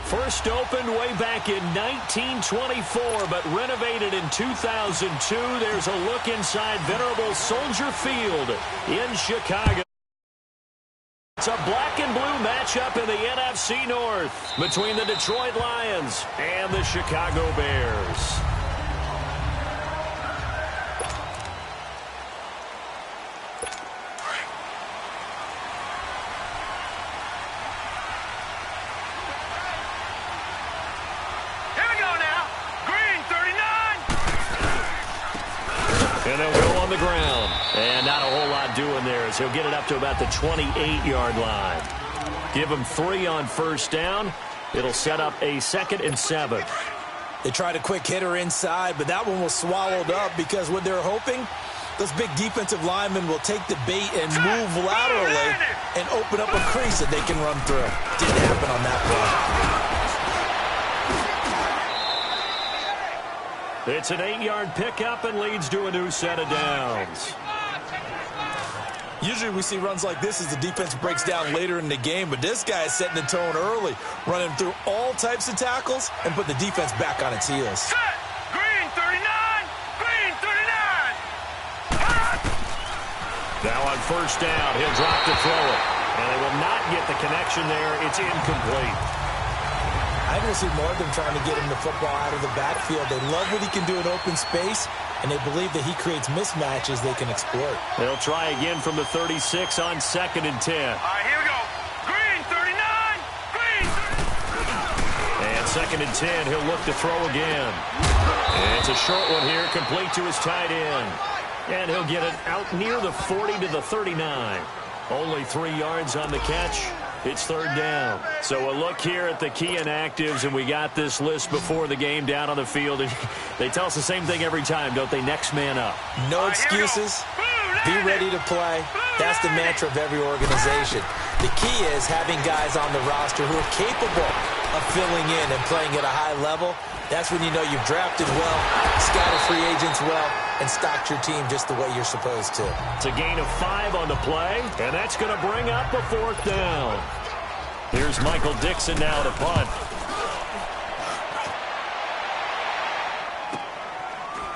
First opened way back in 1924, but renovated in 2002. There's a look inside venerable Soldier Field in Chicago. It's a black and blue matchup in the NFC North between the Detroit Lions and the Chicago Bears. And they'll go on the ground. And not a whole lot doing there as he'll get it up to about the 28-yard line. Give him 3 on first down. It'll set up a 2nd and 7. They tried a quick hitter inside, but that one was swallowed up because what they're hoping, those big defensive linemen will take the bait and move laterally and open up a crease that they can run through. Didn't happen on that play. It's an 8-yard pickup and leads to a new set of downs. Usually we see runs like this as the defense breaks down later in the game, but this guy is setting the tone early, running through all types of tackles and put the defense back on its heels. Set! Green 39! Green 39! Now on first down, he'll drop to throw it. And they will not get the connection there. It's incomplete. I want to see more of them trying to get him the football out of the backfield. They love what he can do in open space, and they believe that he creates mismatches they can exploit. They'll try again from the 36 on 2nd and 10. All right, here we go. Green 39! Green 39! And 2nd and 10, he'll look to throw again. And it's a short one here, complete to his tight end. And he'll get it out near the 40 to the 39. Only 3 yards on the catch. It's 3rd down. So a look here at the key inactives, and we got this list before the game down on the field. And they tell us the same thing every time, don't they? Next man up. No excuses. Be ready to play. That's the mantra of every organization. The key is having guys on the roster who are capable of filling in and playing at a high level. That's when you know you've drafted well, scouted free agents well, and stocked your team just the way you're supposed to. It's a gain of 5 on the play, and that's going to bring up a 4th down. Here's Michael Dixon now to punt.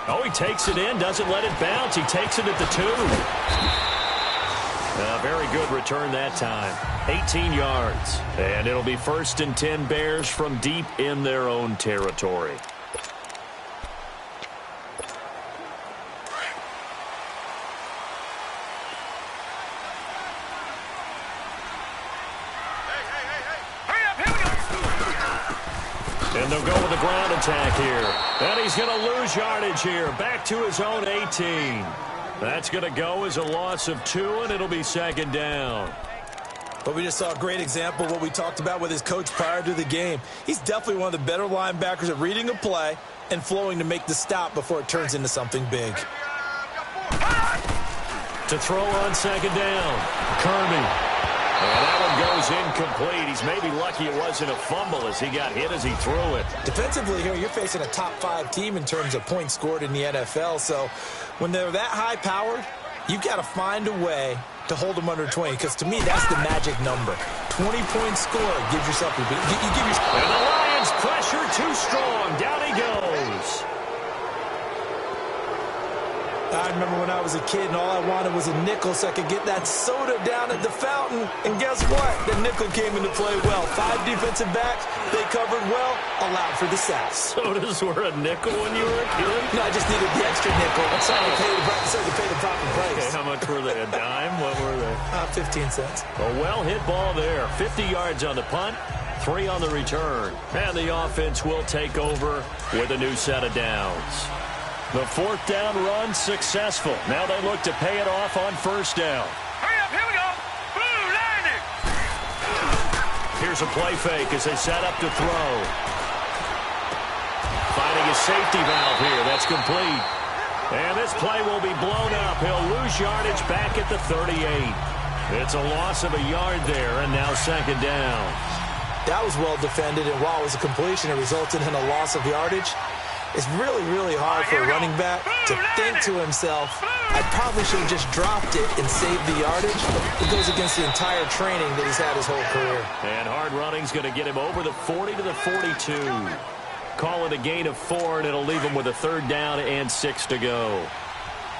Oh, he takes it in, doesn't let it bounce. He takes it at the 2. Very good return that time. 18 yards. And it'll be 1st and 10 Bears from deep in their own territory. And they'll go with the ground attack here. And he's going to lose yardage here. Back to his own 18. That's going to go as a loss of 2, and it'll be 2nd down. But we just saw a great example of what we talked about with his coach prior to the game. He's definitely one of the better linebackers at reading a play and flowing to make the stop before it turns into something big. To throw on 2nd down, Kirby. And that one goes incomplete. He's maybe lucky it wasn't a fumble as he got hit as he threw it. Defensively here, you're facing a top 5 team in terms of points scored in the NFL. So when they're that high-powered, you've got to find a way to hold them under 20. Because to me, that's the magic number. 20-point score gives yourself a beat. And the Lions pressure too strong. Down he goes. I remember when I was a kid and all I wanted was a nickel so I could get that soda down at the fountain. And guess what? The nickel came into play well. 5 defensive backs, they covered well, allowed for the sacks. Sodas were a nickel when you were a kid? No, I just needed the extra nickel so I could pay the proper price. Okay, how much were they? A dime? What were they? 15 cents. A well-hit ball there. 50 yards on the punt, 3 on the return. And the offense will take over with a new set of downs. The 4th down run successful. Now they look to pay it off on 1st down. Hurry up, here we go. Blue 90. Here's a play fake as they set up to throw. Finding a safety valve here. That's complete. And this play will be blown up. He'll lose yardage back at the 38. It's a loss of a yard there, and now 2nd down. That was well defended, and while it was a completion, it resulted in a loss of yardage. It's really, really hard for a running back to think to himself, I probably should have just dropped it and saved the yardage. It goes against the entire training that he's had his whole career. And hard running's going to get him over the 40 to the 42. Call it a gain of 4, and it'll leave him with a 3rd down and 6 to go.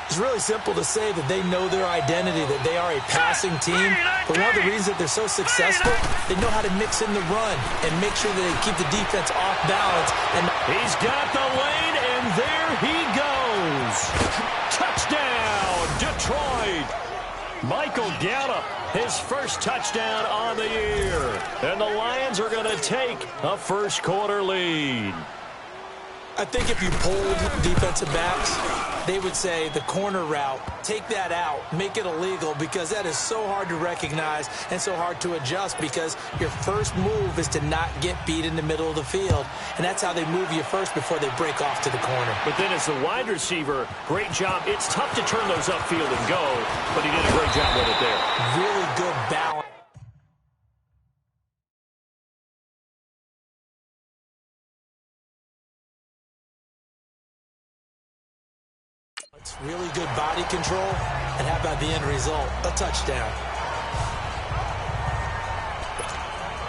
It's really simple to say that they know their identity, that they are a passing team. But one of the reasons that they're so successful, they know how to mix in the run and make sure that they keep the defense off balance. And he's got the lane, and there he goes. Touchdown, Detroit. Michael Gallup, his first touchdown on the year. And the Lions are going to take a first-quarter lead. I think if you polled defensive backs, they would say the corner route, take that out, make it illegal, because that is so hard to recognize and so hard to adjust, because your first move is to not get beat in the middle of the field, and that's how they move you first before they break off to the corner. But then as the wide receiver, great job. It's tough to turn those upfield and go, but he did a great job with it there. Really good balance. It's really good body control, and how about the end result? A touchdown.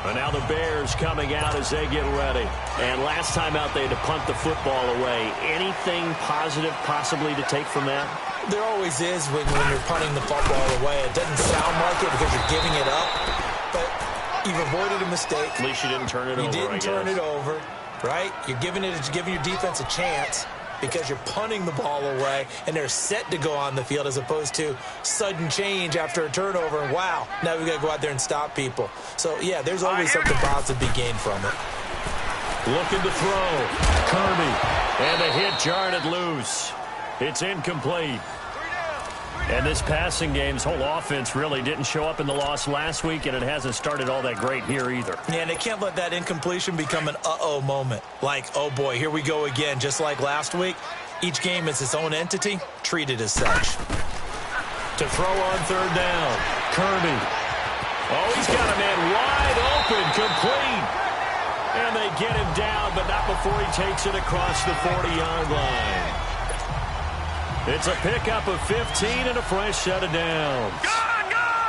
And now the Bears coming out as they get ready. And last time out, they had to punt the football away. Anything positive possibly to take from that? There always is when you're punting the football away. It doesn't sound like it because you're giving it up, but you've avoided a mistake. At least you didn't turn it over, You didn't turn it over, right? You're giving your defense a chance, because you're punting the ball away, and they're set to go on the field as opposed to sudden change after a turnover, and wow, now we got to go out there and stop people. So, yeah, there's always something positive to be gained from it. Looking to throw. Kirby. And the hit jarred it loose. It's incomplete. And this passing game's whole offense really didn't show up in the loss last week, and it hasn't started all that great here either. Yeah, and they can't let that incompletion become an uh-oh moment. Like, oh boy, here we go again, just like last week. Each game is its own entity, treated as such. To throw on 3rd down. Kirby. Oh, he's got a man wide open, complete. And they get him down, but not before he takes it across the 40-yard line. It's a pickup of 15 and a fresh set of downs.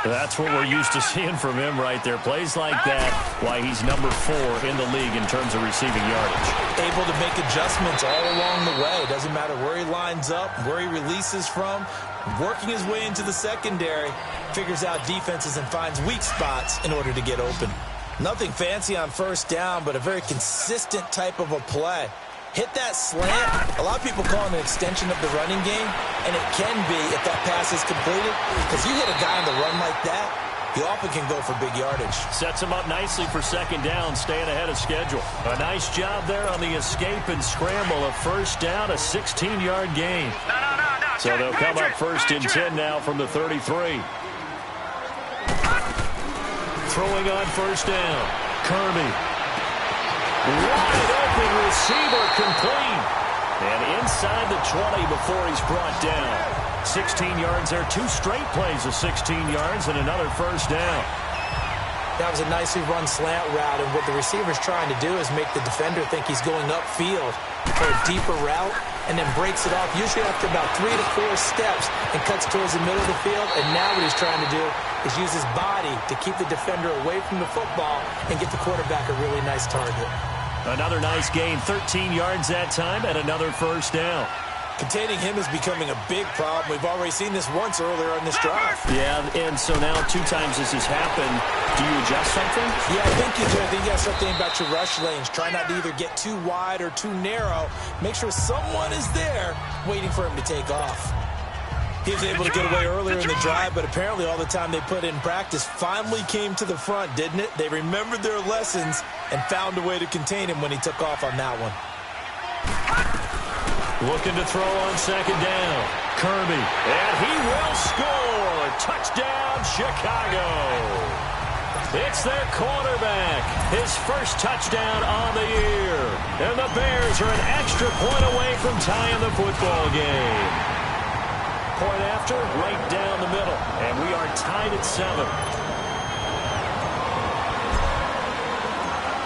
That's what we're used to seeing from him right there. Plays like that, why he's number 4 in the league in terms of receiving yardage. Able to make adjustments all along the way. Doesn't matter where he lines up, where he releases from. Working his way into the secondary, figures out defenses and finds weak spots in order to get open. Nothing fancy on 1st down, but a very consistent type of a play. Hit that slant. A lot of people call it an extension of the running game, and it can be if that pass is completed, because you hit a guy on the run like that, he often can go for big yardage. Sets him up nicely for 2nd down, staying ahead of schedule. A nice job there on the escape and scramble. A 1st down, a 16-yard gain. So they'll come up 1st and 10 now from the 33. Throwing on 1st down. Kirby. Wide open receiver, complete. And inside the 20 before he's brought down. 16 yards there, 2 straight plays of 16 yards and another 1st down. That was a nicely run slant route, and what the receiver's trying to do is make the defender think he's going upfield for a deeper route, and then breaks it off, usually after about 3 to 4 steps, and cuts towards the middle of the field. And now what he's trying to do is use his body to keep the defender away from the football and get the quarterback a really nice target. Another nice gain, 13 yards that time, and another 1st down. Containing him is becoming a big problem. We've already seen this once earlier in this drive. Yeah, and so now 2 times this has happened. Do you adjust something? Yeah, I think you do. I think you got something about your rush lanes. Try not to either get too wide or too narrow. Make sure someone is there waiting for him to take off. He was able to get away earlier in the drive, but apparently all the time they put in practice finally came to the front, didn't it? They remembered their lessons and found a way to contain him when he took off on that one. Looking to throw on 2nd down. Kirby. And he will score. Touchdown, Chicago. It's their quarterback. His first touchdown on the year. And the Bears are an extra point away from tying the football game. Point after, right down the middle. And we are tied at 7.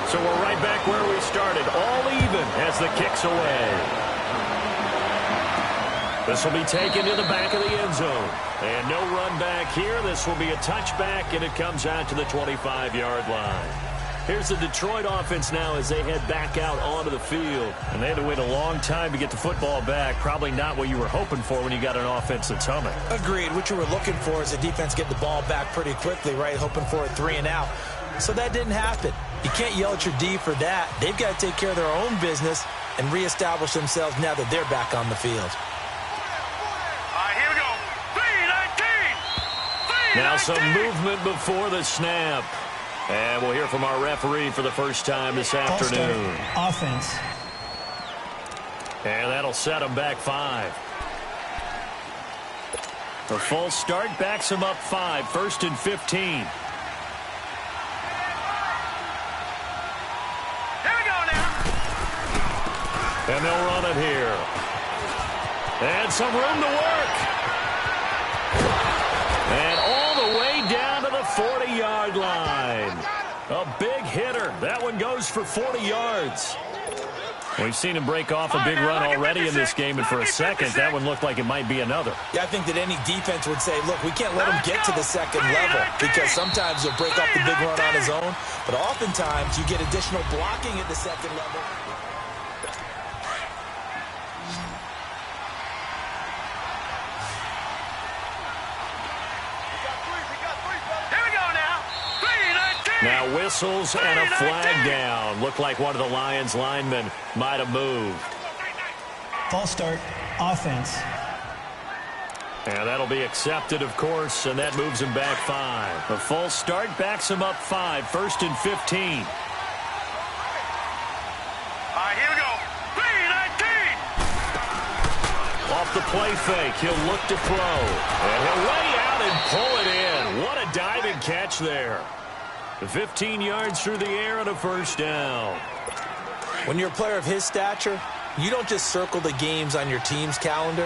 So we're right back where we started, all even as the kick's away. This will be taken to the back of the end zone. And no run back here. This will be a touchback, and it comes out to the 25-yard line. Here's the Detroit offense now as they head back out onto the field. And they had to wait a long time to get the football back. Probably not what you were hoping for when you got an offense that's humming. Agreed. What you were looking for is the defense get the ball back pretty quickly, right? Hoping for a 3 and out. So that didn't happen. You can't yell at your D for that. They've got to take care of their own business and reestablish themselves now that they're back on the field. Now some movement before the snap. And we'll hear from our referee for the first time this afternoon. Offense. And that'll set them back 5. The false start backs them up 5. 1st and 15. Here we go now. And they'll run it here. And some room to work. And all the way down to the 40-yard line. A big hitter. That one goes for 40 yards. We've seen him break off a big run already in this game, and for a second, that one looked like it might be another. Yeah, I think that any defense would say, look, we can't let him get to the second level because sometimes he'll break off the big run on his own, but oftentimes you get additional blocking at the second level. Now whistles and a flag down. Looked like one of the Lions linemen might have moved. False start, offense. And that'll be accepted, of course, and that moves him back 5. The false start backs him up 5. 1st and 15. All right, here we go. 3-19. Off the play fake, he'll look to throw. And he'll lay out and pull it in. What a diving catch there. 15 yards through the air and a first down. When you're a player of his stature, you don't just circle the games on your team's calendar.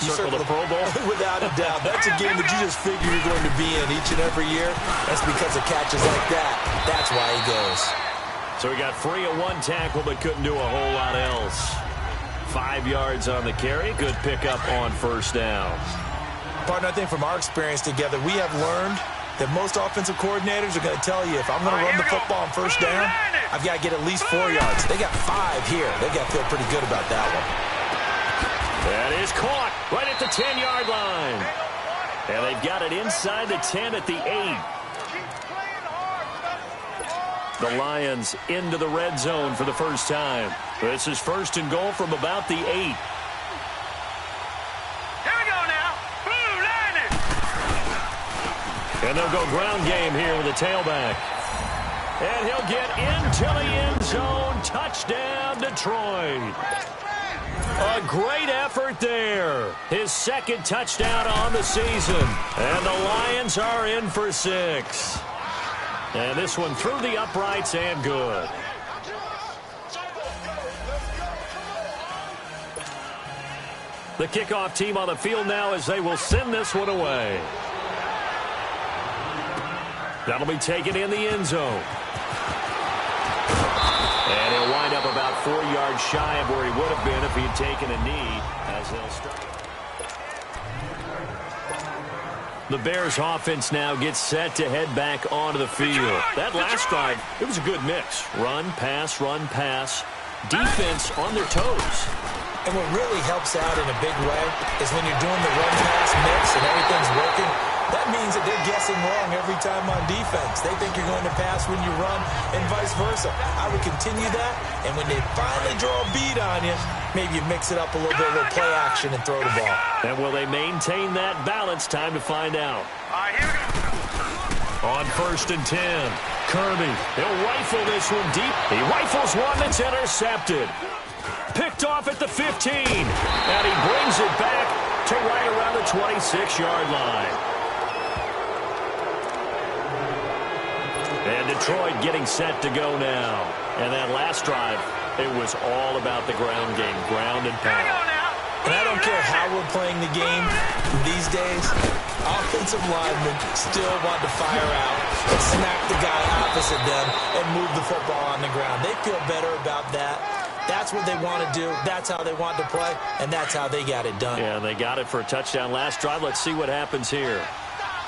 You circle the Pro Bowl? Without a doubt. That's a game that you just figure you're going to be in each and every year. That's because of catches like that. That's why he goes. So he got free of one tackle but couldn't do a whole lot else. 5 yards on the carry. Good pickup on first down. Partner, I think from our experience together, we have learned that most offensive coordinators are going to tell you, if I'm going to run the football on first down, I've got to get at least 4 yards. They got 5 here. They got to feel pretty good about that one. That is caught right at the 10-yard line. And they've got it inside the 10 at the 8. The Lions into the red zone for the first time. This is 1st and goal from about the 8. And they'll go ground game here with a tailback. And he'll get into the end zone. Touchdown, Detroit. A great effort there. His 2nd touchdown on the season. And the Lions are in for 6. And this one through the uprights and good. The kickoff team on the field now as they will send this one away. That'll be taken in the end zone. And he'll wind up about 4 yards shy of where he would have been if he had taken a knee as they'll start. The Bears offense now gets set to head back onto the field. That last drive, it was a good mix. Run, pass, defense on their toes. And what really helps out in a big way is when you're doing the run-pass mix and everything's working, that means that they're guessing wrong every time on defense. They think you're going to pass when you run and vice versa. I would continue that, and when they finally draw a beat on you, maybe you mix it up a little bit, a little play action and throw the ball. And will they maintain that balance? Time to find out. All right, here we go. On 1st and 10, Kirby, he'll rifle this one deep. He rifles one that's intercepted. Picked off at the 15, and he brings it back to right around the 26-yard line. And Detroit getting set to go now. And that last drive, it was all about the ground game, ground and pound. And I don't care how we're playing the game these days, offensive linemen still want to fire out and smack the guy opposite them and move the football on the ground. They feel better about that. That's what they want to do. That's how they want to play, and that's how they got it done. Yeah, they got it for a touchdown last drive. Let's see what happens here.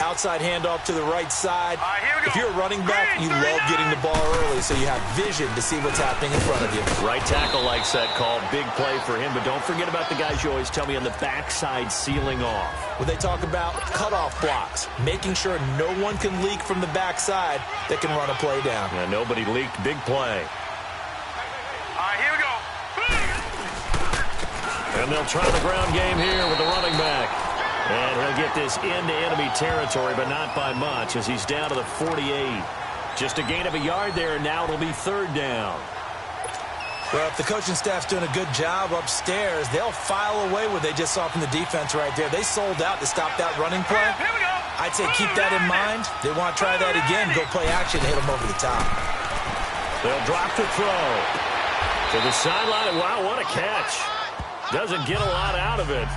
Outside handoff to the right side. Here we go. If you're a running back, you love getting the ball early so you have vision to see what's happening in front of you. Right tackle likes that call. Big play for him, but don't forget about the guys you always tell me on the backside sealing off. When they talk about cutoff blocks, making sure no one can leak from the backside that can run a play down. Yeah, nobody leaked. Big play. Here we go. And they'll try the ground game here with the running back. And he'll get this into enemy territory, but not by much as he's down to the 48. Just a gain of a yard there, and now it'll be third down. Well, if the coaching staff's doing a good job upstairs, they'll file away what they just saw from the defense right there. They sold out to stop that running play. Here we go. I'd say keep that in mind. They want to try that again, go play action, hit them over the top. They'll drop the throw to the sideline. Wow, what a catch. Doesn't get a lot out of it,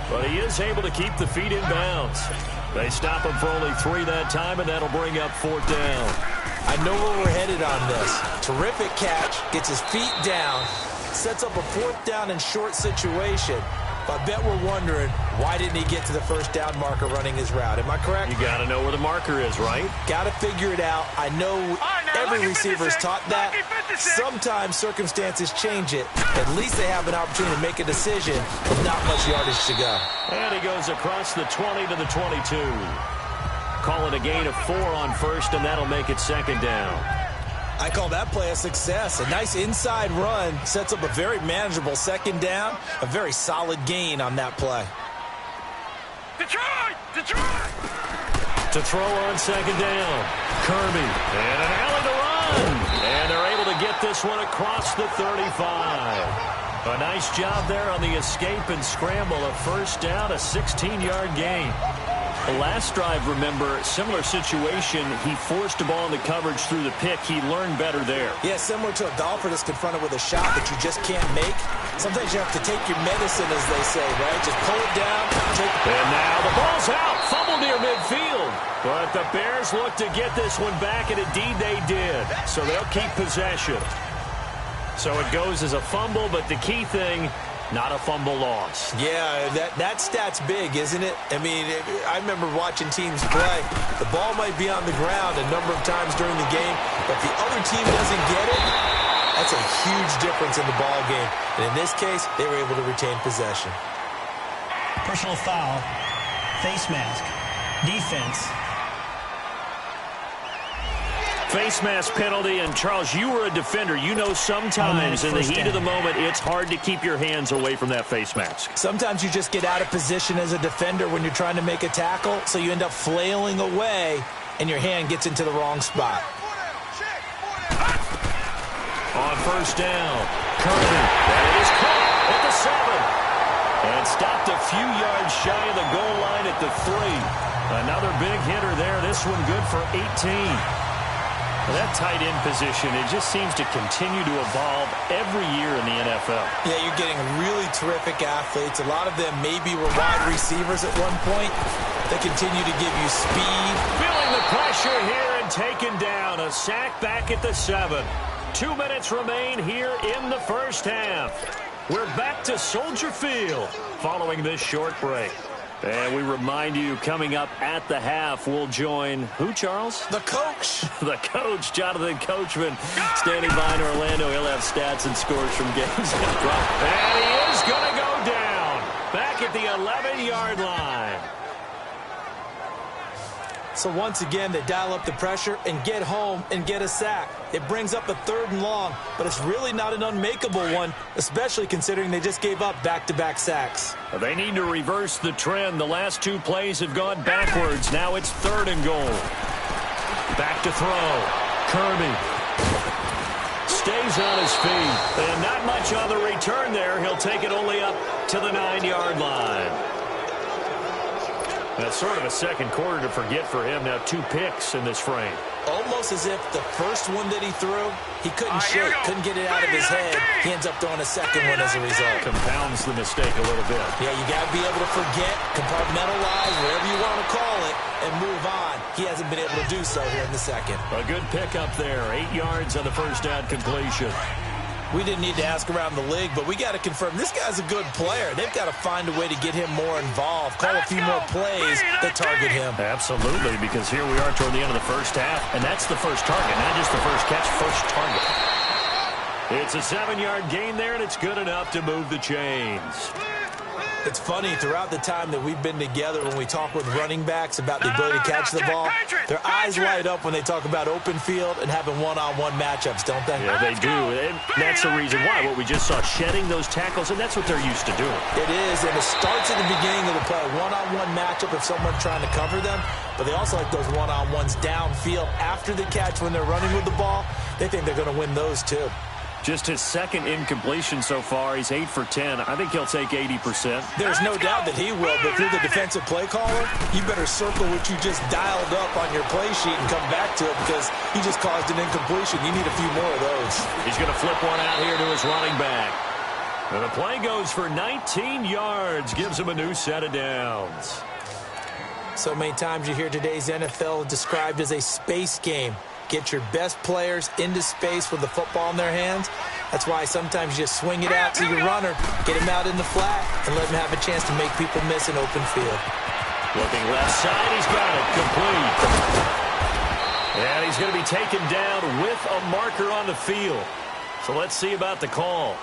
but he is able to keep the feet in bounds. They stop him for only 3 that time, and that'll bring up fourth down. I know where we're headed on this. Terrific catch, gets his feet down, sets up a fourth down and short situation. But I bet we're wondering, why didn't he get to the first down marker running his route? Am I correct? You got to know where the marker is, right? Got to figure it out. I know every receiver is taught that. Sometimes circumstances change it. At least they have an opportunity to make a decision with not much yardage to go. And he goes across the 20 to the 22. Call it a gain of 4 on first, and that'll make it second down. I call that play a success. A nice inside run sets up a very manageable second down. A very solid gain on that play. Detroit! Detroit! To throw on second down. Kirby. And an alley to run. And they're able to get this one across the 35. A nice job there on the escape and scramble. A first down, a 16-yard gain. The last drive, remember, similar situation. He forced the ball in the coverage through the pick. He learned better there. Yeah, similar to a golfer that's confronted with a shot that you just can't make. Sometimes you have to take your medicine, as they say, right? Just pull it down. And now the ball's out. Fumble near midfield. But the Bears look to get this one back, and indeed they did. So they'll keep possession. So it goes as a fumble, but the key thing, not a fumble loss. Yeah, that stat's big, isn't it? I mean, I remember watching teams play. The ball might be on the ground a number of times during the game, but if the other team doesn't get it, that's a huge difference in the ball game. And in this case, they were able to retain possession. Personal foul. Face mask. Defense. Face mask penalty, and Charles, you were a defender. You know sometimes in the heat of the moment, it's hard to keep your hands away from that face mask. Sometimes you just get out of position as a defender when you're trying to make a tackle, so you end up flailing away, and your hand gets into the wrong spot. On first down, Kirby. That is caught at the 7. And stopped a few yards shy of the goal line at the 3. Another big hitter there. This one good for 18. That tight end position, it just seems to continue to evolve every year in the NFL. Yeah, you're getting really terrific athletes. A lot of them maybe were wide receivers at one point. They continue to give you speed. Feeling the pressure here and taken down. A sack back at the 7. 2 minutes remain here in the first half. We're back to Soldier Field following this short break. And we remind you, coming up at the half, we'll join who, Charles? The coach. The coach, Jonathan Coachman, standing by in Orlando. He'll have stats and scores from games. And he is going to go down. Back at the 11-yard line. So once again, they dial up the pressure and get home and get a sack. It brings up a 3rd and long, but it's really not an unmakeable one, especially considering they just gave up back-to-back sacks. They need to reverse the trend. The last 2 plays have gone backwards. Now it's 3rd and goal. Back to throw. Kirby stays on his feet. And not much on the return there. He'll take it only up to the 9-yard line. That's sort of a second quarter to forget for him. Now 2 picks in this frame. Almost as if the first one that he threw, he couldn't shake, couldn't get it out of his head. He ends up throwing a second one as a result. Compounds the mistake a little bit. Yeah, you got to be able to forget, compartmentalize, whatever you want to call it, and move on. He hasn't been able to do so here in the second. A good pickup there. 8 yards on the first down completion. We didn't need to ask around the league, but we got to confirm this guy's a good player. They've got to find a way to get him more involved, call a few more plays that target him. Absolutely, because here we are toward the end of the first half, and that's the first target, not just the first catch, first target. It's a 7-yard gain there, and it's good enough to move the chains. It's funny, throughout the time that we've been together, when we talk with running backs about the ability to catch the ball, their eyes light up when they talk about open field and having one-on-one matchups, don't they? Yeah, they do. And that's the reason why. What we just saw, shedding those tackles, and that's what they're used to doing. It is, and it starts at the beginning of the play. One-on-one matchup if someone's trying to cover them, but they also like those one-on-ones downfield after the catch when they're running with the ball. They think they're going to win those, too. Just his second incompletion so far. He's 8 for 10. I think he'll take 80%. There's no doubt that he will, but if you're the defensive play caller, you better circle what you just dialed up on your play sheet and come back to it because he just caused an incompletion. You need a few more of those. He's going to flip one out here to his running back. And the play goes for 19 yards. Gives him a new set of downs. So many times you hear today's NFL described as a space game. Get your best players into space with the football in their hands. That's why sometimes you just swing it out to your runner, get him out in the flat, and let him have a chance to make people miss an open field. Looking left side, he's got it, complete. And he's going to be taken down with a marker on the field. So let's see about the call.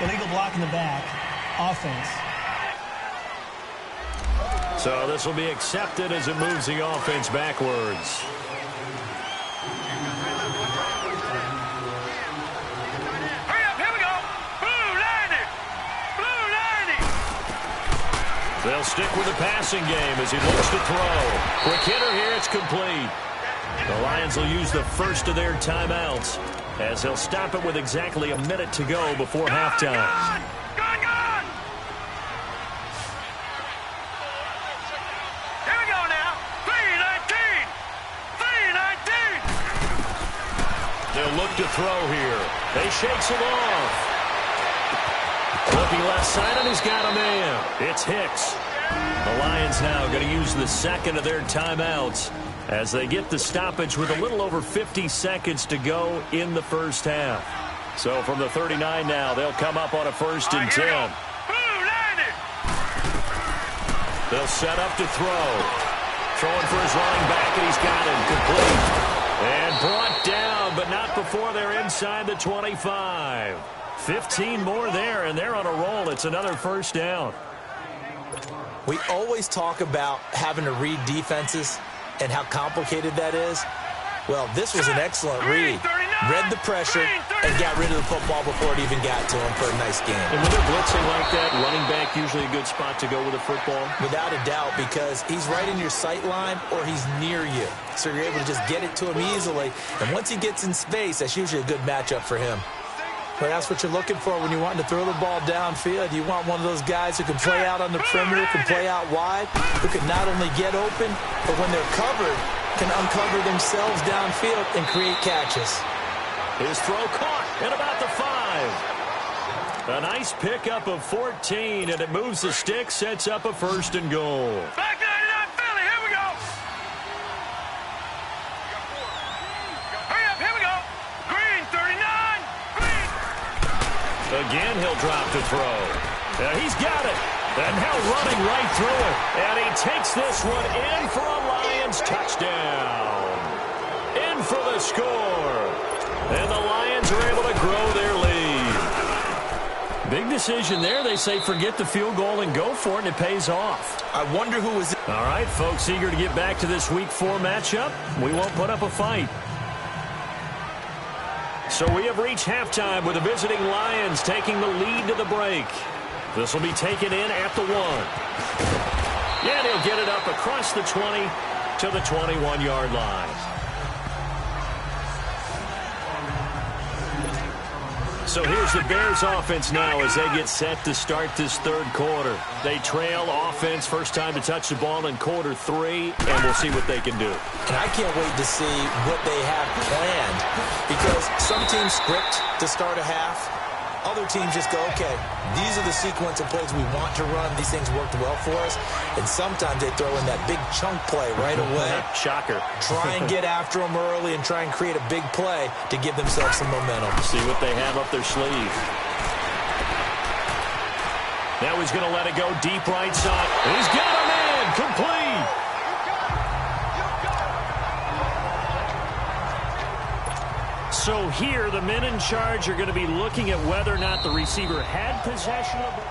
Illegal block in the back. Offense. So this will be accepted as it moves the offense backwards. They'll stick with the passing game as he looks to throw. Quick hitter here, it's complete. The Lions will use the first of their timeouts as they'll stop it with exactly a minute to go before halftime. Gone! Here we go now. 3-19. They'll look to throw here. They shakes him off. Looking left side, and he's got a man. It's Hicks. The Lions now going to use the second of their timeouts as they get the stoppage with a little over 50 seconds to go in the first half. So from the 39 now, they'll come up on a 1st and 10. They'll set up to throw. Throwing for his running back, and he's got him complete. And brought down, but not before they're inside the 25. 15 more there, and they're on a roll. It's another 1st down. We always talk about having to read defenses and how complicated that is. Well, this was an excellent read. Read the pressure and got rid of the football before it even got to him for a nice game. And when they're blitzing like that, running back usually a good spot to go with a football? Without a doubt, because he's right in your sight line or he's near you. So you're able to just get it to him easily. And once he gets in space, that's usually a good matchup for him. But that's what you're looking for when you want to throw the ball downfield. You want one of those guys who can play out on the perimeter, can play out wide, who can not only get open, but when they're covered, can uncover themselves downfield and create catches. His throw caught at about the 5. A nice pickup of 14, and it moves the stick, sets up a 1st and goal. Back 99 Philly, here we go. Hurry up, here we go. Green, 39. Again, he'll drop to throw. He's got it. And now running right through it. And he takes this one in for a Lions touchdown. In for the score. And the Lions are able to grow their lead. Big decision there. They say forget the field goal and go for it, and it pays off. I wonder who was... All right, folks, eager to get back to this Week 4 matchup. We won't put up a fight. So we have reached halftime with the visiting Lions taking the lead to the break. This will be taken in at the 1. And he'll get it up across the 20 to the 21-yard line. So here's the Bears offense now as they get set to start this third quarter. They trail offense, first time to touch the ball in quarter 3, and we'll see what they can do. And I can't wait to see what they have planned, because some teams script to start a half. Other teams just go, okay, these are the sequence of plays we want to run. These things worked well for us. And sometimes they throw in that big chunk play right away. Shocker. Try and get after them early and try and create a big play to give themselves some momentum. See what they have up their sleeve. Now he's going to let it go deep right side. He's got a man. Complete. So here, the men in charge are going to be looking at whether or not the receiver had possession of it.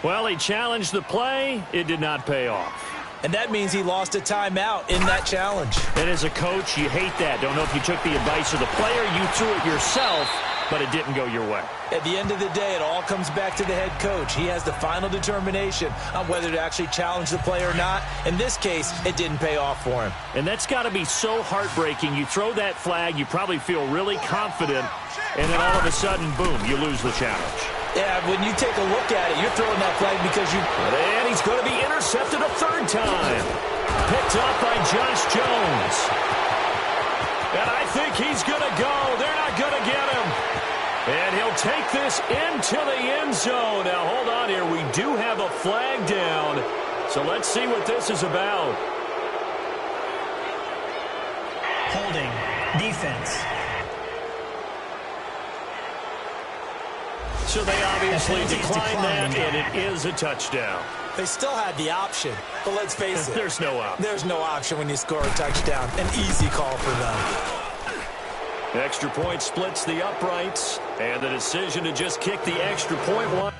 Well, he challenged the play. It did not pay off. And that means he lost a timeout in that challenge. And as a coach, you hate that. Don't know if you took the advice of the player, you threw it yourself, but it didn't go your way. At the end of the day, it all comes back to the head coach. He has the final determination on whether to actually challenge the play or not. In this case, it didn't pay off for him. And that's got to be so heartbreaking. You throw that flag, you probably feel really confident, and then all of a sudden, boom, you lose the challenge. Yeah, when you take a look at it, you're throwing that flag because you... And he's going to be intercepted a third time. Picked up by Josh Jones. And I think he's going to go. They're not going to get him. And he'll take this into the end zone. Now, hold on here. We do have a flag down. So let's see what this is about. Holding. Defense. So they obviously declined that, and it is a touchdown. They still had the option, but let's face it. There's no option. There's no option when you score a touchdown. An easy call for them. Extra point splits the uprights, and the decision to just kick the extra point.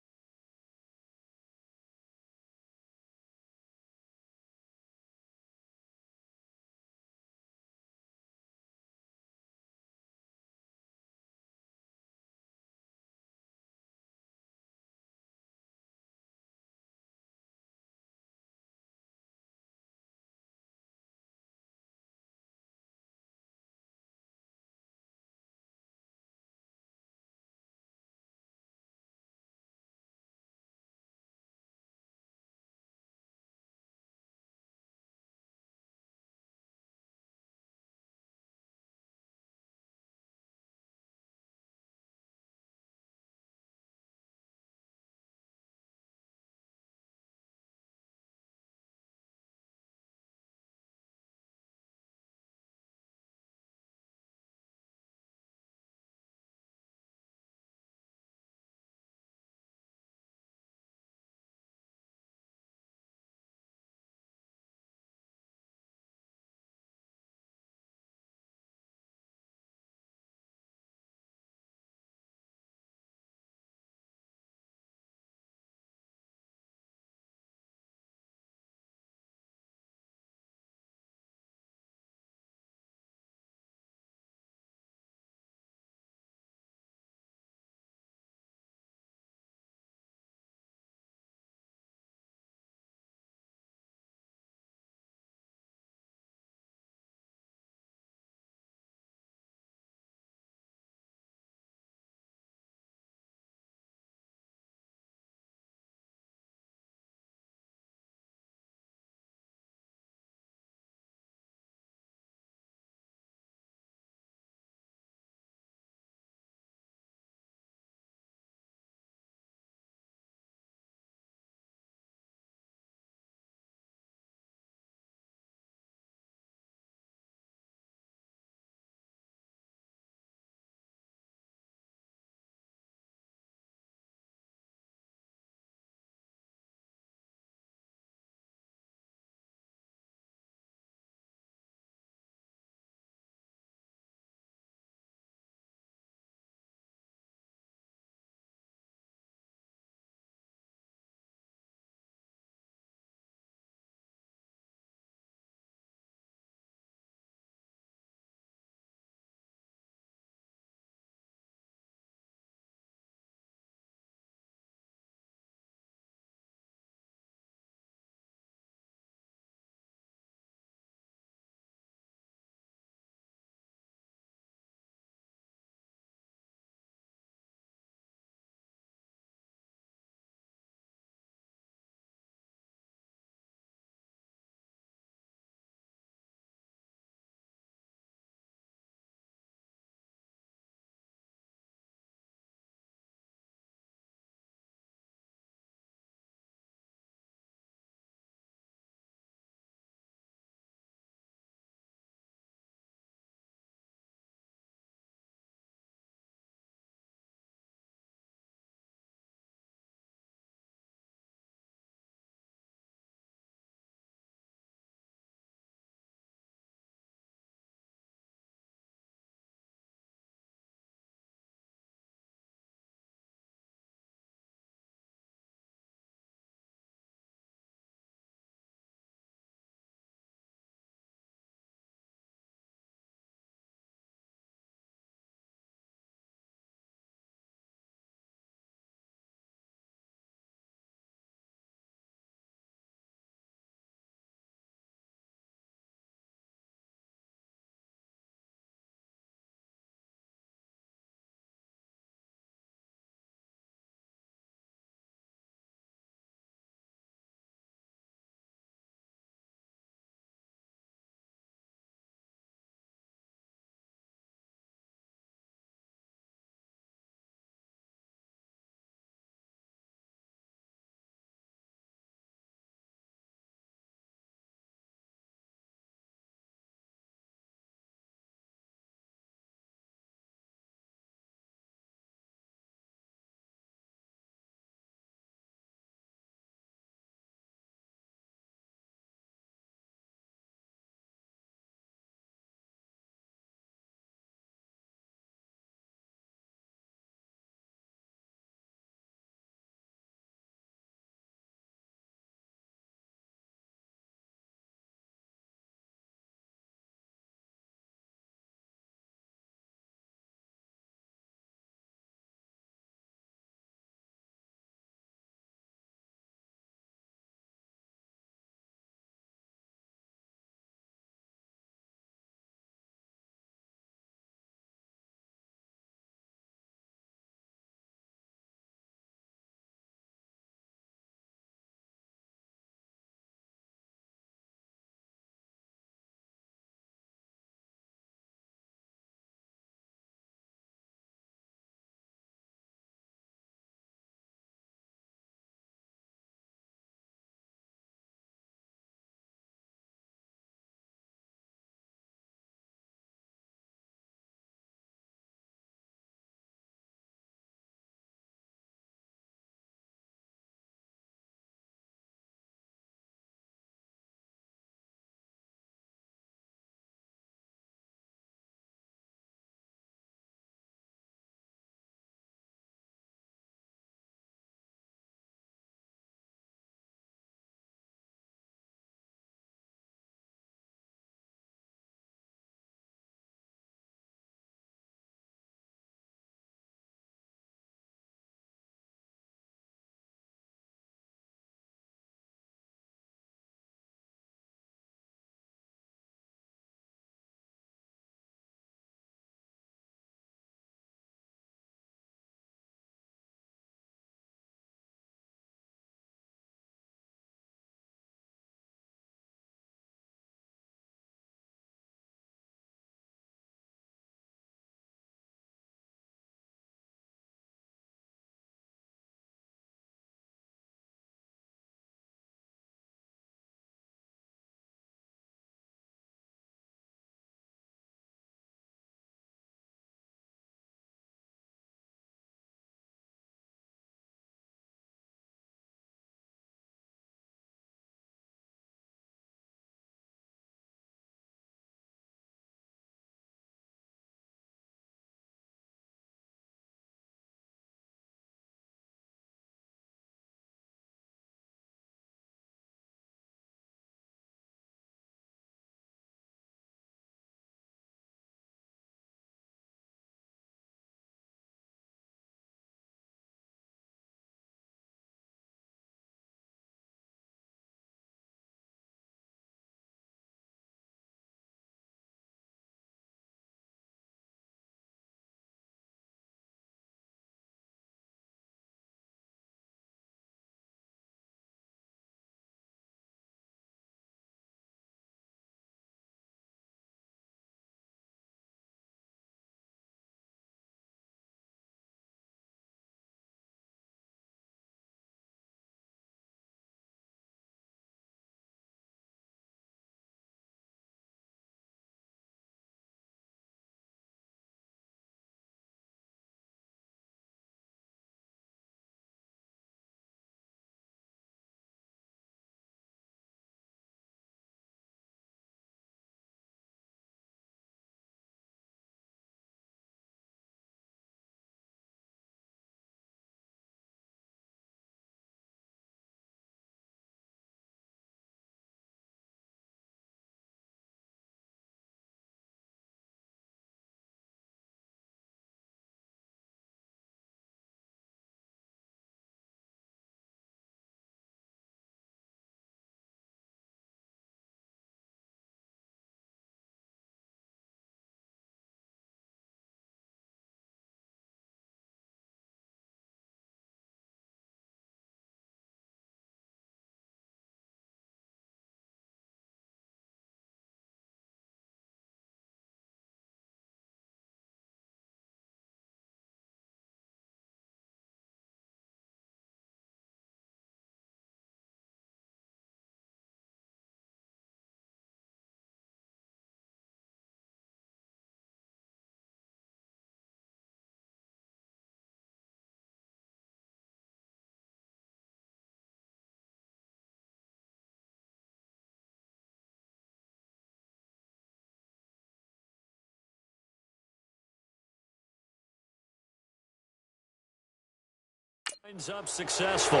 Ends up successful.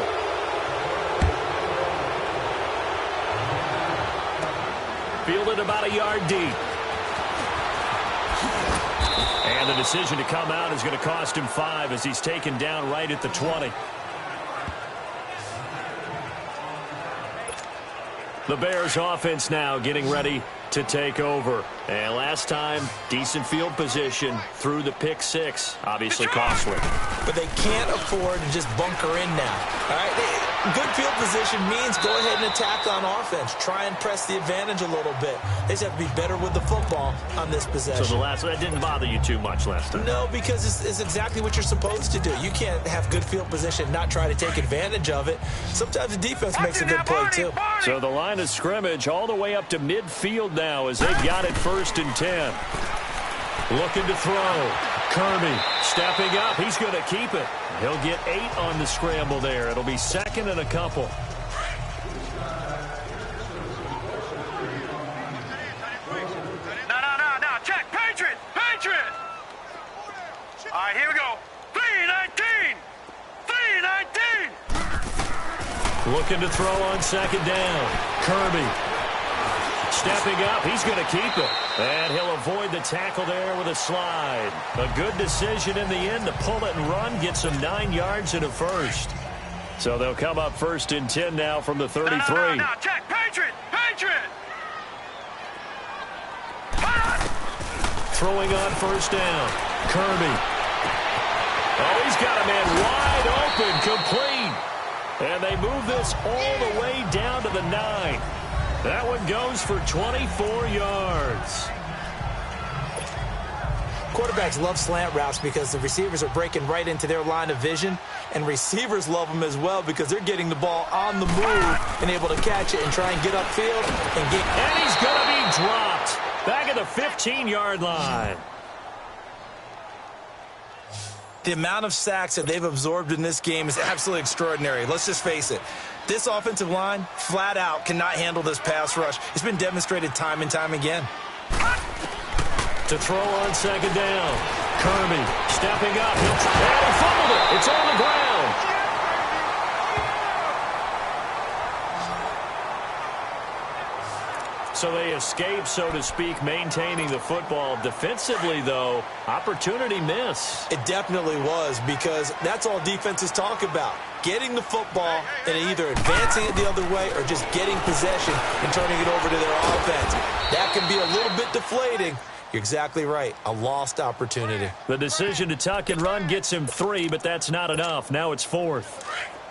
Fielded about a yard deep. And the decision to come out is going to cost him 5 as he's taken down right at the 20. The Bears offense now getting ready to take over. And last time, decent field position through the pick 6. Obviously costly. But they can't afford to just bunker in now. All right? Good field position means go ahead and attack on offense. Try and press the advantage a little bit. They just have to be better with the football on this possession. So that didn't bother you too much last time? No, because it's exactly what you're supposed to do. You can't have good field position and not try to take advantage of it. Sometimes the defense makes a good play, too. So the line of scrimmage all the way up to midfield now as they've got it 1st and 10. Looking to throw. Kirby stepping up. He's going to keep it. He'll get 8 on the scramble there. It'll be 2nd and a couple. No. Check. Patriot. All right, here we go. 3-19. Looking to throw on 2nd down. Kirby stepping up. He's going to keep it. And he'll avoid the tackle there with a slide. A good decision in the end to pull it and run. Gets him 9 yards and a first. So they'll come up 1st and 10 now from the 33. No. Check. Patriot. Throwing on 1st down. Kirby. Oh, he's got a man wide open. Complete. And they move this all the way down to the 9. That one goes for 24 yards. Quarterbacks love slant routes because the receivers are breaking right into their line of vision, and receivers love them as well because they're getting the ball on the move and able to catch it and try and get upfield and get. And he's going to be dropped back at the 15-yard line. The amount of sacks that they've absorbed in this game is absolutely extraordinary. Let's just face it. This offensive line, flat out, cannot handle this pass rush. It's been demonstrated time and time again. To throw on 2nd down. Kirby stepping up. And he fumbled it. It's on the ground. So they escape, so to speak, maintaining the football. Defensively, though, opportunity miss. It definitely was, because that's all defenses talk about. Getting the football and either advancing it the other way or just getting possession and turning it over to their offense. That can be a little bit deflating. You're exactly right. A lost opportunity. The decision to tuck and run gets him 3, but that's not enough. Now it's 4th.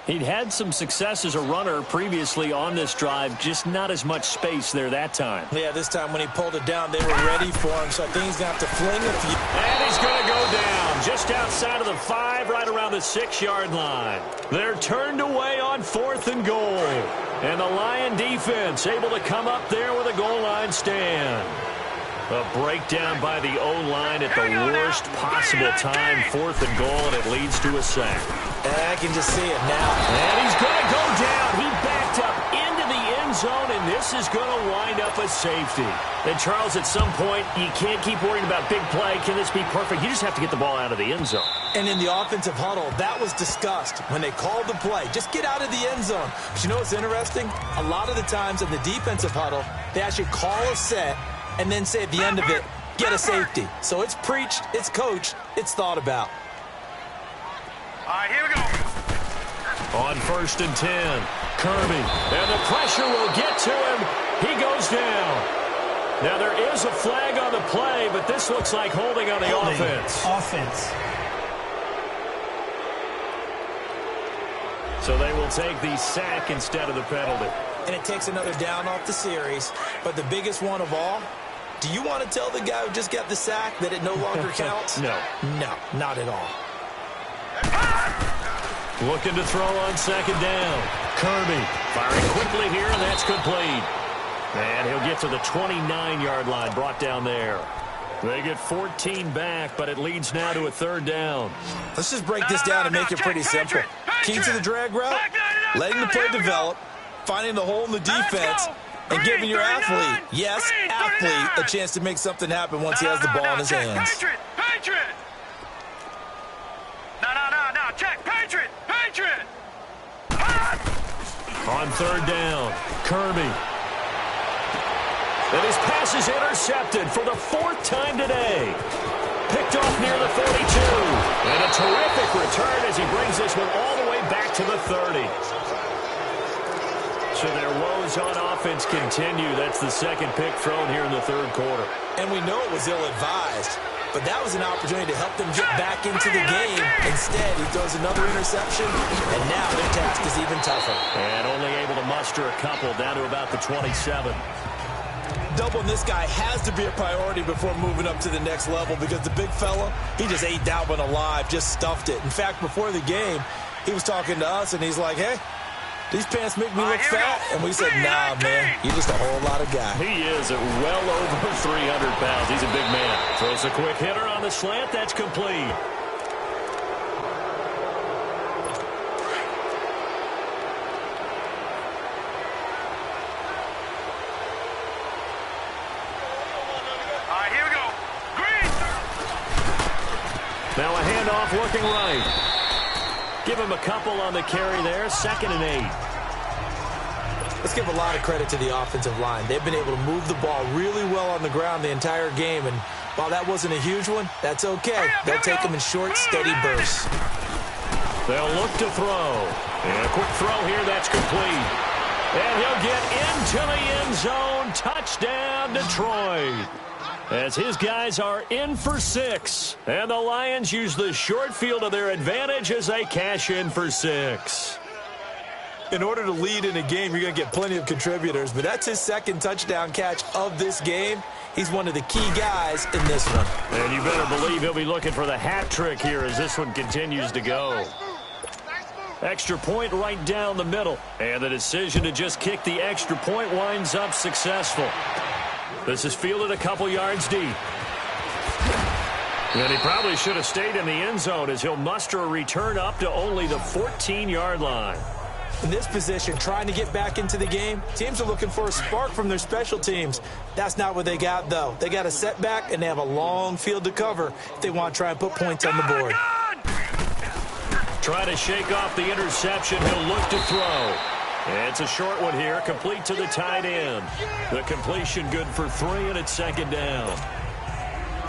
He'd had some success as a runner previously on this drive, just not as much space there that time. Yeah, this time when he pulled it down, they were ready for him, so I think he's going to have to fling a few. And he's going to go down just outside of the 5, right around the 6-yard line. They're turned away on 4th and goal. And the Lion defense able to come up there with a goal line stand. A breakdown by the O-line at the worst possible time. 4th and goal, and it leads to a sack. I can just see it now. And he's going to go down. He backed up into the end zone, and this is going to wind up a safety. And, Charles, at some point, you can't keep worrying about big play. Can this be perfect? You just have to get the ball out of the end zone. And in the offensive huddle, that was discussed when they called the play. Just get out of the end zone. But you know what's interesting? A lot of the times in the defensive huddle, they actually call a set and then say at the end of it, get a safety. So it's preached, it's coached, it's thought about. All right, here we go. On 1st and 10, Kirby. And the pressure will get to him. He goes down. Now there is a flag on the play, but this looks like holding on the offense. So they will take the sack instead of the penalty. And it takes another down off the series. But the biggest one of all, do you want to tell the guy who just got the sack that it no longer counts? No. No, not at all. Looking to throw on 2nd down. Kirby firing quickly here, and that's complete. And he'll get to the 29-yard line, brought down there. They get 14 back, but it leads now to a 3rd down. Let's just break this down and make it pretty simple. Key to the drag route, letting the play develop, finding the hole in the defense, and giving your athlete, yes, athlete, a chance to make something happen once he has the ball in his hands. Patriot! No, check, Patriot! On third down, Kirby. And his pass is intercepted for the 4th time today. Picked off near the 42. And a terrific return as he brings this one all the way back to the 30. So their woes on offense continue. That's the second pick thrown here in the third quarter. And we know it was ill-advised, but that was an opportunity to help them get back into the game. Instead, he throws another interception, and now their task is even tougher. And only able to muster a couple down to about the 27. Doubling this guy has to be a priority before moving up to the next level because the big fella, he just ate that one alive, just stuffed it. In fact, before the game, he was talking to us, and he's like, hey, these pants make me look fat. And we said, nah, man, you're just a whole lot of guy. He is at well over 300 pounds. He's a big man. Throws a quick hitter on the slant. That's complete. Now a handoff looking right. Give him a couple on the carry there. 2nd and 8. Let's give a lot of credit to the offensive line. They've been able to move the ball really well on the ground the entire game. And while that wasn't a huge one, that's okay. They'll take them in short, steady bursts. They'll look to throw. And a quick throw here. That's complete. And he'll get into the end zone. Touchdown, Detroit. As his guys are in for 6. And the Lions use the short field to their advantage as they cash in for 6. In order to lead in a game, you're going to get plenty of contributors, but that's his 2nd touchdown catch of this game. He's one of the key guys in this one. And you better believe he'll be looking for the hat trick here as this one continues to go. Extra point right down the middle. And the decision to just kick the extra point winds up successful. This is fielded a couple yards deep. And he probably should have stayed in the end zone as he'll muster a return up to only the 14-yard line. In this position, trying to get back into the game, teams are looking for a spark from their special teams. That's not what they got, though. They got a setback, and they have a long field to cover if they want to try and put points on the board. Try to shake off the interception. He'll look to throw. And it's a short one here, complete to the tight end. The completion good for 3, and it's 2nd down.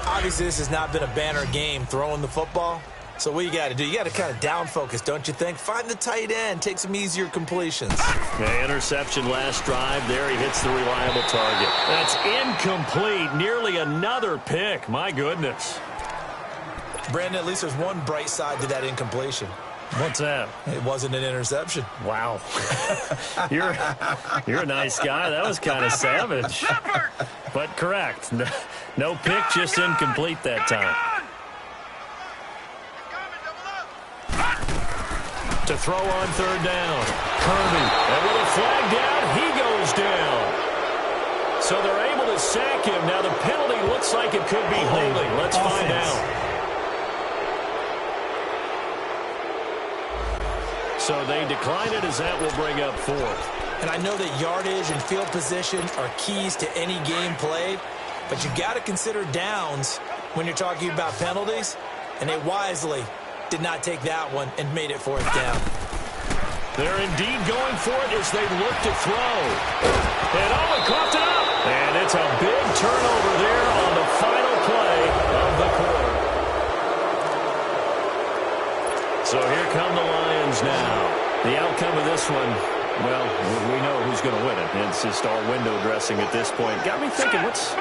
Obviously, this has not been a banner game throwing the football. So what you got to do, you got to kind of down focus, don't you think? Find the tight end, take some easier completions. Okay, interception last drive. There he hits the reliable target. That's incomplete. Nearly another pick. My goodness. Brandon, at least there's one bright side to that incompletion. What's that? It wasn't an interception. Wow. You're a nice guy. That was kind of savage. But correct. No pick, just incomplete that time. To throw on third down. Kirby. And with a flag down, he goes down. So they're able to sack him. Now the penalty looks like it could be holding. Let's find out. So they decline it as that will bring up 4th. And I know that yardage and field position are keys to any game played, but you got to consider downs when you're talking about penalties, and they wisely did not take that one and made it 4th down. They're indeed going for it as they look to throw. And he coughed it up. And it's a big turnover there on the final play of the quarter. So here come the Lions now. The outcome of this one, well, we know who's going to win it. It's just all window dressing at this point. Got me thinking, what's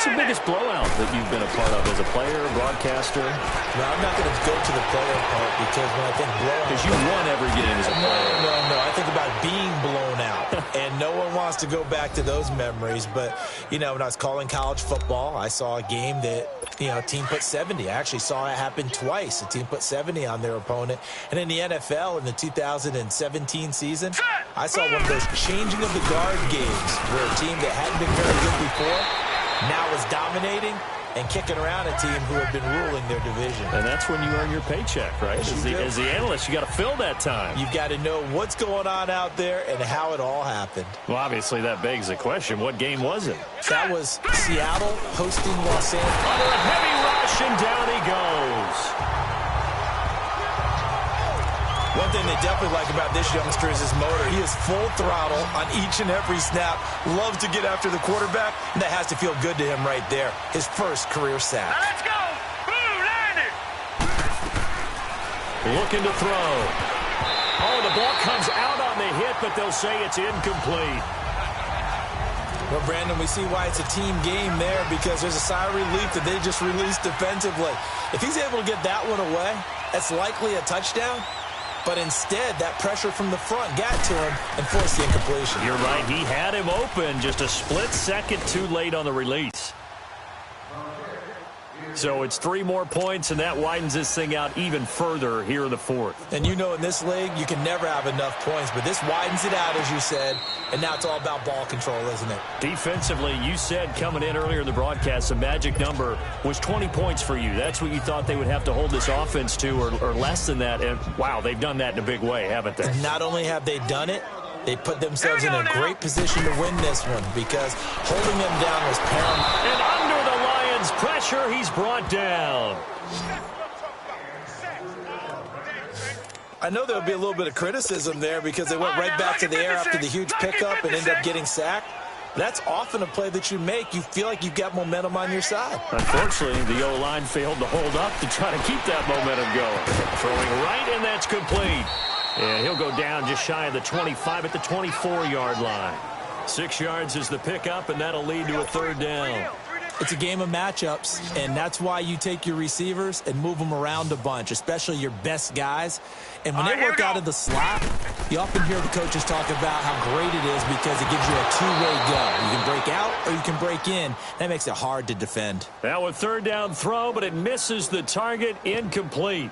the biggest blowout that you've been a part of as a player, broadcaster? No, I'm not going to go to the player part because when I think blowout... Because you won every game as a player. No. I think about being blown out. And no one wants to go back to those memories. But, you know, when I was calling college football, I saw a game that, you know, a team put 70. I actually saw it happen twice. A team put 70 on their opponent. And in the NFL, in the 2017 season, I saw one of those changing of the guard games where a team that hadn't been very good before now is dominating and kicking around a team who have been ruling their division. And that's when you earn your paycheck, right? As the analyst, you got to fill that time. You've got to know what's going on out there and how it all happened. Well, obviously, that begs the question, what game was it? That was Seattle hosting Los Angeles. Under a heavy rush, and down he goes. One thing they definitely like about this youngster is his motor. He is full throttle on each and every snap. Loves to get after the quarterback, and that has to feel good to him right there. His first career sack. Now let's go. Boom, landed. Looking to throw. Oh, the ball comes out on the hit, but they'll say it's incomplete. Well, Brandon, we see why it's a team game there, because there's a sigh of relief that they just released defensively. If he's able to get that one away, that's likely a touchdown. But instead, that pressure from the front got to him and forced the incompletion. You're right. He had him open, just a split second too late on the release. So it's 3 more points, and that widens this thing out even further here in the fourth. And you know, in this league, you can never have enough points, but this widens it out, as you said, and now it's all about ball control, isn't it? Defensively, you said coming in earlier in the broadcast, the magic number was 20 points for you. That's what you thought they would have to hold this offense to, or less than that. And, wow, they've done that in a big way, haven't they? And not only have they done it, they put themselves in a great position to win this one, because holding them down was paramount. And under the Lions' pressure, he's brought down. I know there'll be a little bit of criticism there because they went right back to the air after the huge pickup and ended up getting sacked. That's often a play that you make. You feel like you've got momentum on your side. Unfortunately, the O-line failed to hold up to try to keep that momentum going. Throwing right, and that's complete. And he'll go down just shy of the 25 at the 24-yard line. 6 yards is the pickup, and that'll lead to a 3rd down. It's a game of matchups, and that's why you take your receivers and move them around a bunch, especially your best guys. And when they work out of the slot, you often hear the coaches talk about how great it is because it gives you a two-way go. You can break out or you can break in. That makes it hard to defend. Now a 3rd down throw, but it misses the target, incomplete.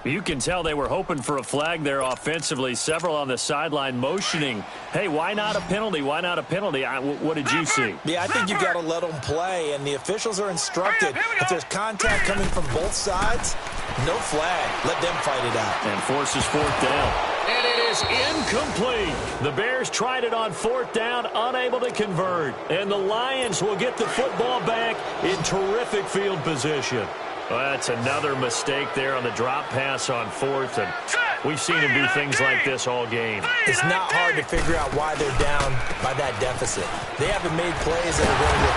You can tell they were hoping for a flag there offensively. Several on the sideline motioning. Hey, why not a penalty? Why not a penalty? What did you see? Yeah, I think you've got to let them play, and the officials are instructed. If there's contact coming from both sides, no flag. Let them fight it out. And forces 4th down. And it is incomplete. The Bears tried it on 4th down, unable to convert. And the Lions will get the football back in terrific field position. Well, that's another mistake there on the drop pass on 4th, and we've seen him do things like this all game. It's not hard to figure out why they're down by that deficit. They haven't made plays that are going to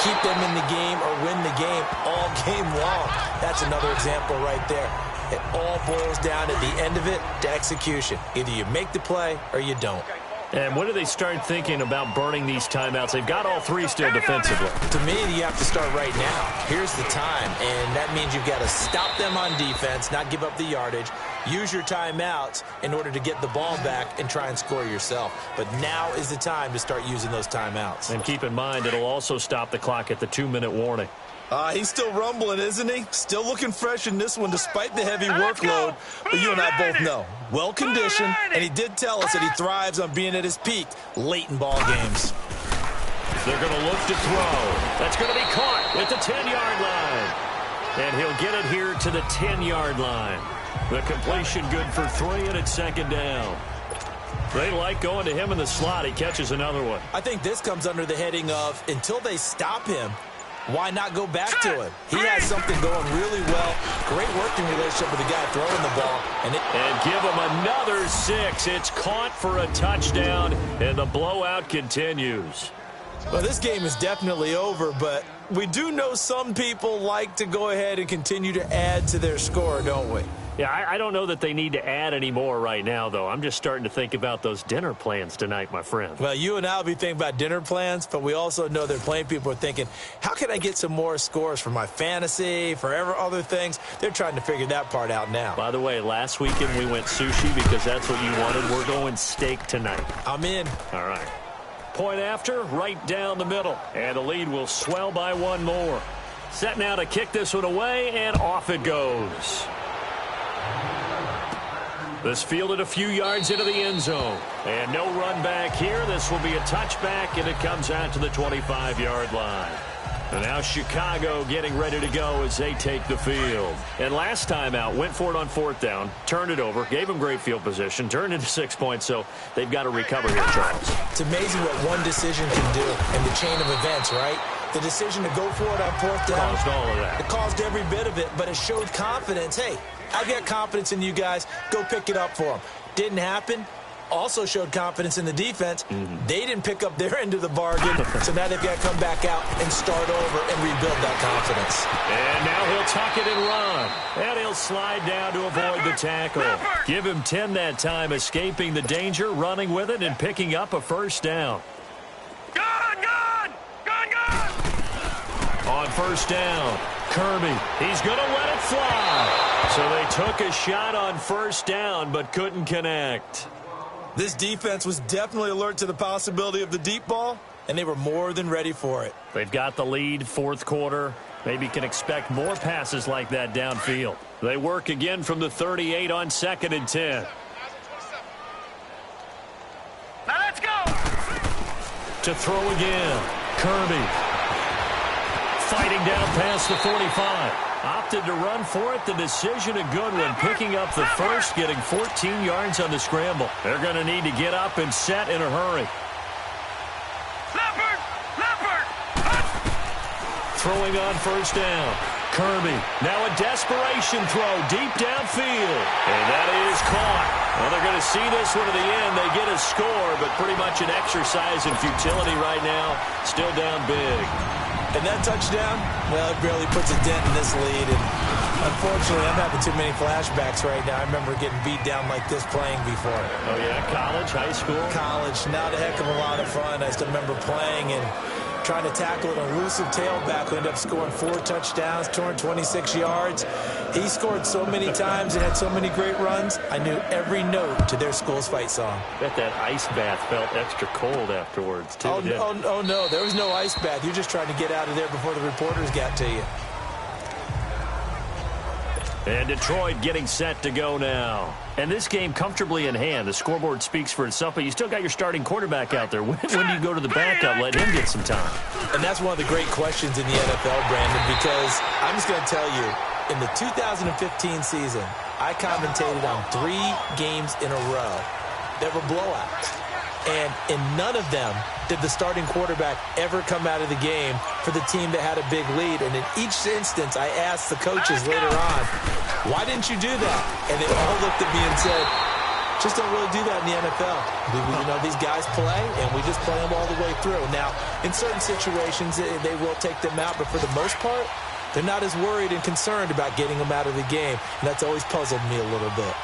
keep them in the game or win the game all game long. That's another example right there. It all boils down at the end of it to execution. Either you make the play or you don't. And when do they start thinking about burning these timeouts? They've got all 3 still defensively. To me, you have to start right now. Here's the time, and that means you've got to stop them on defense, not give up the yardage, use your timeouts in order to get the ball back and try and score yourself. But now is the time to start using those timeouts. And keep in mind, it'll also stop the clock at the 2-minute warning. He's still rumbling, isn't he? Still looking fresh in this one despite the heavy workload. But you and I both know, well-conditioned, and he did tell us that he thrives on being at his peak late in ball games. They're going to look to throw. That's going to be caught at the 10-yard line. And he'll get it here to the 10-yard line. The completion good for 3, and it's 2nd down. They like going to him in the slot. He catches another one. I think this comes under the heading of, until they stop him, why not go back to him? He has something going really well. Great working relationship with the guy throwing the ball. And give him another 6. It's caught for a touchdown, and the blowout continues. Well, this game is definitely over, but we do know some people like to go ahead and continue to add to their score, don't we? Yeah, I don't know that they need to add any more right now, though. I'm just starting to think about those dinner plans tonight, my friend. Well, you and I will be thinking about dinner plans, but we also know that plenty of people are thinking, how can I get some more scores for my fantasy, for other things? They're trying to figure that part out now. By the way, last weekend we went sushi because that's what you wanted. We're going steak tonight. I'm in. All right. Point after, right down the middle. And the lead will swell by 1 more. Set now to kick this one away, and off it goes. This fielded a few yards into the end zone. And no run back here. This will be a touchback, and it comes out to the 25-yard line. And now Chicago getting ready to go as they take the field. And last time out, went for it on 4th down, turned it over, gave them great field position, turned into 6 points, so they've got to recover here, Charles. It's amazing what one decision can do in the chain of events, right? The decision to go for it on fourth down. Caused all of that. It caused every bit of it, but it showed confidence. Hey, I've got confidence in you guys. Go pick it up for them. Didn't happen. Also showed confidence in the defense. They didn't pick up their end of the bargain, so now they've got to come back out and start over and rebuild that confidence. And now he'll tuck it and run. And he'll slide down to avoid the tackle. Give him 10 that time, escaping the danger, running with it, and picking up a first down. On first down, Kirby, he's going to let it fly. So they took a shot on first down but couldn't connect. This defense was definitely alert to the possibility of the deep ball, and they were more than ready for it. They've got the lead, fourth quarter. Maybe can expect more passes like that downfield. They work again from the 38 on 2nd and 10. Now let's go. To throw again, Kirby. Fighting down past the 45. Opted to run for it. The decision a good one. Picking up the first, getting 14 yards on the scramble. They're going to need to get up and set in a hurry. Throwing on first down. Kirby. Now a desperation throw deep downfield. And that is caught. Well, they're going to see this one to the end. They get a score, but pretty much an exercise in futility right now. Still down big. And that touchdown, well, it barely puts a dent in this lead. And unfortunately, I'm having too many flashbacks right now. I remember getting beat down like this playing before. Oh, yeah? College, high school? College. Not a heck of a lot of fun. I still remember playing and trying to tackle an elusive tailback who ended up scoring 4 touchdowns, 226 yards. He scored so many times and had so many great runs, I knew every note to their school's fight song. Bet that ice bath felt extra cold afterwards, too. Oh, no, there was no ice bath. You're just trying to get out of there before the reporters got to you. And Detroit getting set to go now. And this game comfortably in hand. The scoreboard speaks for itself, but you still got your starting quarterback out there. When do you go to the backup? Let him get some time. And that's one of the great questions in the NFL, Brandon, because I'm just going to tell you, in the 2015 season, I commentated on 3 games in a row that were blowouts. And in none of them did the starting quarterback ever come out of the game for the team that had a big lead. And in each instance, I asked the coaches later on, why didn't you do that? And they all looked at me and said, just don't really do that in the NFL. You know, these guys play, and we just play them all the way through. Now, in certain situations, they will take them out, but for the most part, they're not as worried and concerned about getting them out of the game. And that's always puzzled me a little bit.